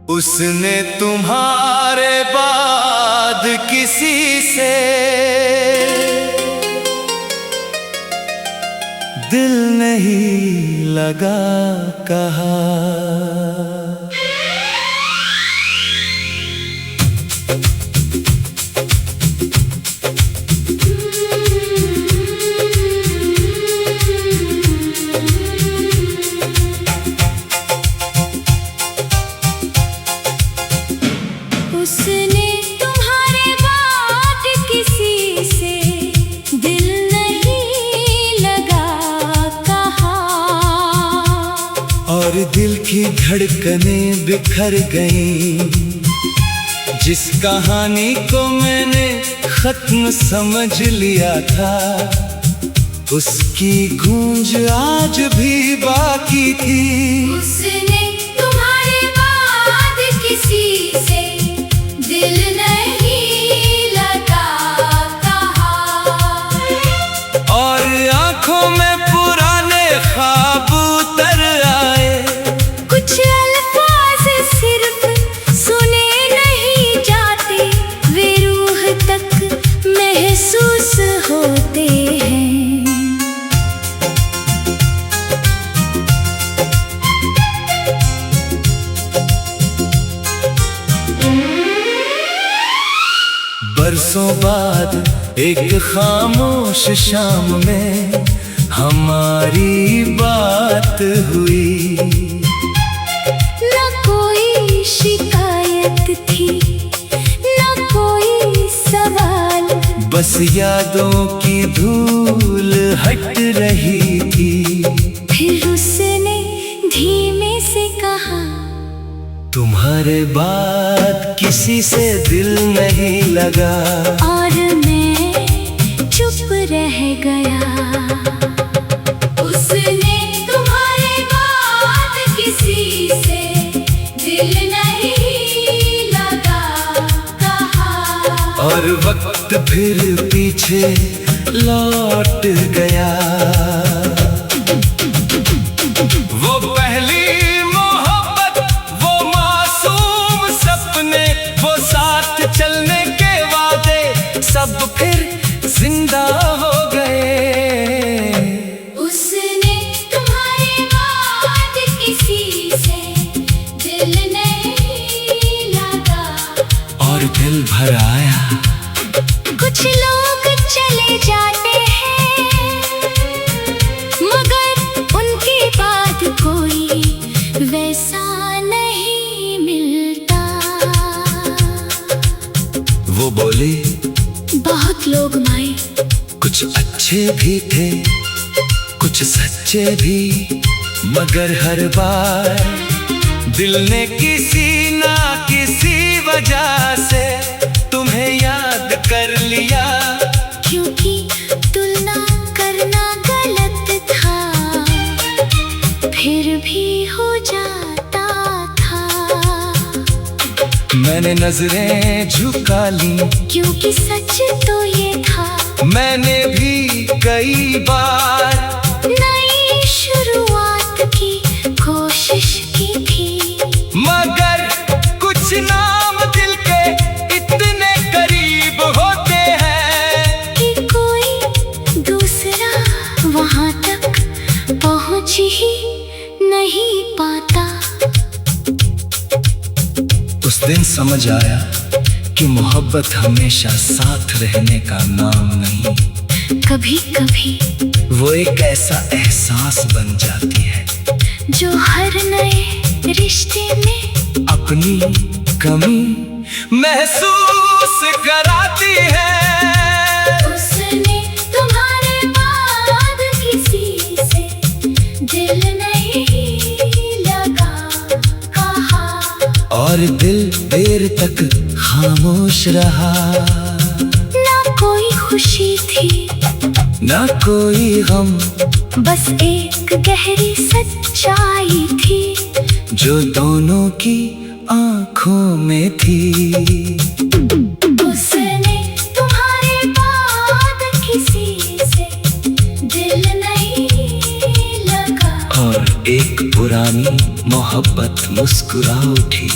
उसने तुम्हारे बाद किसी से दिल नहीं लगा कहा। उसने तुम्हारे बाद किसी से दिल नहीं लगा कहा, और दिल की धड़कनें बिखर गईं। जिस कहानी को मैंने खत्म समझ लिया था, उसकी गूंज आज भी बाकी थी। उसने तुम्हारे बाद किसी से दिल नहीं लगा कहा, और आंखों में पुराने ख्वाब उतर आए। कुछ अल्फाज सिर्फ सुने नहीं जाते, वे रूह तक महसूस होते हैं। बरसों बाद एक खामोश शाम में हमारी बात हुई। न कोई शिकायत थी, न कोई सवाल, बस यादों की धूल हट रही थी। फिर उसने धीमे से कहा, तुम्हारे बाद किसी से दिल नहीं लगा। और मैं चुप रह गया। उसने तुम्हारे बाद किसी से दिल नहीं लगा कहा, और वक्त फिर पीछे लौट गया। वो पहली मोहब्बत, वो मासूम सपने, वो साथ चलने के वादे, सब फिर जिंदा हो गए। उसने तुम्हारे बाद किसी से दिल नहीं लगा, और दिल भर आया। कुछ लोग चले जाते हैं, मगर उनके बाद कोई वैसा नहीं मिलता। वो बोले, बहुत लोग माए, कुछ अच्छे भी थे, कुछ सच्चे भी, मगर हर बार दिल ने किसी ना किसी वजह से तुम्हें याद कर लिया। क्योंकि तुलना करना गलत था, फिर भी हो जाता था। मैंने नजरें झुका ली, क्योंकि सच तो ये था, मैंने भी कई बार नई शुरुआत की कोशिश की थी। मगर कुछ नाम दिल के इतने करीब होते हैं कि कोई दूसरा वहां तक पहुंच ही नहीं पाता। उस दिन समझ आया कि मोहब्बत हमेशा साथ रहने का नाम नहीं, कभी कभी वो एक ऐसा एहसास बन जाती है जो हर नए रिश्ते में अपनी कमी महसूस कराती है। उसने तुम्हारे बाद किसी से दिल नहीं लगा कहा, और दिल देर तक खामोश रहा। ना कोई खुशी थी, ना कोई गम, बस एक गहरी सच्चाई थी जो दोनों की आंखों में थी। उसने तुम्हारे बाद किसी से दिल नहीं लगा, और एक पुरानी मोहब्बत मुस्कुरा उठी।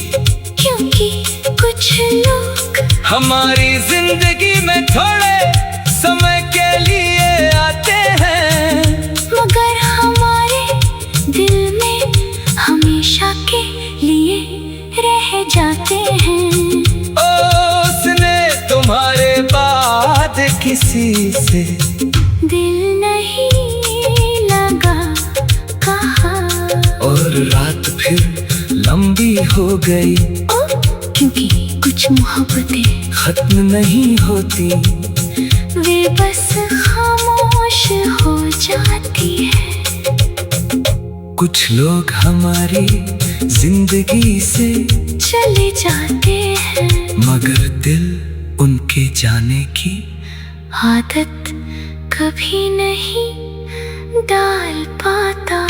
कुछ लोग हमारी जिंदगी में थोड़े समय के लिए आते हैं, मगर हमारे दिल में हमेशा के लिए रह जाते हैं। ओ उसने तुम्हारे बाद किसी से दिल नहीं लगा कहा, और रात फिर लंबी हो गई, क्योंकि कुछ मोहब्बतें खत्म नहीं होती, वे बस खामोश हो जाती है। कुछ लोग हमारी जिंदगी से चले जाते हैं, मगर दिल उनके जाने की आदत कभी नहीं डाल पाता।